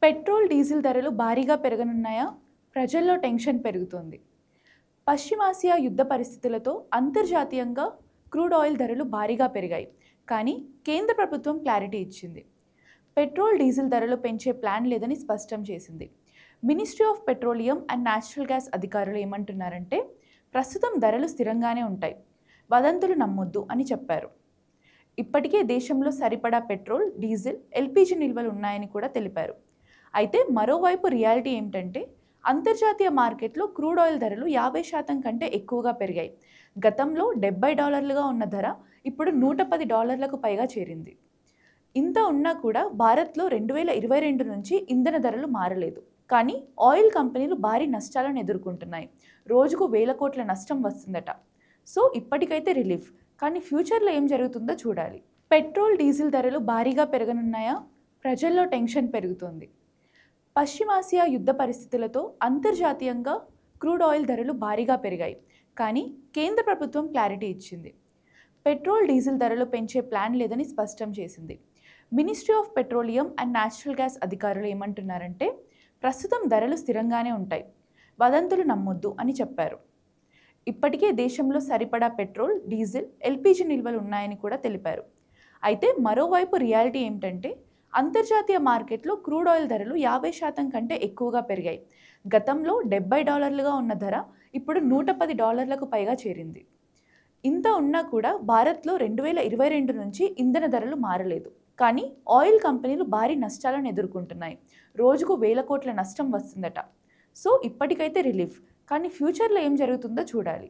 Petrol, diesel ధరలు భారీగా పెరగనున్నాయా? ప్రజల్లో టెన్షన్ పెరుగుతోంది. పశ్చిమాసియా యుద్ధ పరిస్థితులతో అంతర్జాతీయంగా క్రూడ్ ఆయిల్ ధరలు భారీగా పెరిగాయి. కానీ కేంద్ర ప్రభుత్వం క్లారిటీ ఇచ్చింది. పెట్రోల్, డీజిల్ ధరలు పెంచే ప్లాన్ లేదని స్పష్టం చేసింది. Ministry of petroleum and natural gas అధికారులు ఏమంటున్నారంటే, ప్రస్తుతం ధరలు స్థిరంగానే ఉంటాయి, వదంతులు నమ్మొద్దు అని చెప్పారు. ఇప్పటికే దేశంలో సరిపడా పెట్రోల్, డీజిల్, ఎల్పీజీ నిల్వలు ఉన్నాయని కూడా తెలిపారు. అయితే మరోవైపు రియాలిటీ ఏమిటంటే, అంతర్జాతీయ మార్కెట్లో క్రూడ్ ఆయిల్ ధరలు 50% కంటే ఎక్కువగా పెరిగాయి. గతంలో $70గా ఉన్న ధర ఇప్పుడు $110లకు పైగా చేరింది. ఇంత ఉన్నా కూడా భారత్లో 2022 నుంచి ఇంధన ధరలు మారలేదు. కానీ ఆయిల్ కంపెనీలు భారీ నష్టాలను ఎదుర్కొంటున్నాయి. రోజుకు వేల కోట్ల నష్టం వస్తుందట. సో ఇప్పటికైతే రిలీఫ్, కానీ ఫ్యూచర్లో ఏం జరుగుతుందో చూడాలి. పెట్రోల్, డీజిల్ ధరలు భారీగా పెరగనున్నాయా? ప్రజల్లో టెన్షన్ పెరుగుతోంది. పశ్చిమాసియా యుద్ధ పరిస్థితులతో అంతర్జాతీయంగా క్రూడ్ ఆయిల్ ధరలు భారీగా పెరిగాయి. కానీ కేంద్ర ప్రభుత్వం క్లారిటీ ఇచ్చింది. పెట్రోల్, డీజిల్ ధరలు పెంచే ప్లాన్ లేదని స్పష్టం చేసింది. Ministry of petroleum and natural gas అధికారులు ఏమంటున్నారంటే, ప్రస్తుతం ధరలు స్థిరంగానే ఉంటాయి, వదంతులు నమ్మొద్దు అని చెప్పారు. ఇప్పటికే దేశంలో సరిపడా పెట్రోల్, డీజిల్, ఎల్పీజీ నిల్వలు ఉన్నాయని కూడా తెలిపారు. అయితే మరోవైపు రియాలిటీ ఏమిటంటే, అంతర్జాతీయ మార్కెట్లో క్రూడ్ ఆయిల్ ధరలు 50% కంటే ఎక్కువగా పెరిగాయి. గతంలో $70గా ఉన్న ధర ఇప్పుడు $110లకు పైగా చేరింది. ఇంత ఉన్నా కూడా భారత్లో 2022 నుంచి ఇంధన ధరలు మారలేదు. కానీ ఆయిల్ కంపెనీలు భారీ నష్టాలను ఎదుర్కొంటున్నాయి. రోజుకు వేల కోట్ల నష్టం వస్తుందట. సో ఇప్పటికైతే రిలీఫ్, కానీ ఫ్యూచర్లో ఏం జరుగుతుందో చూడాలి.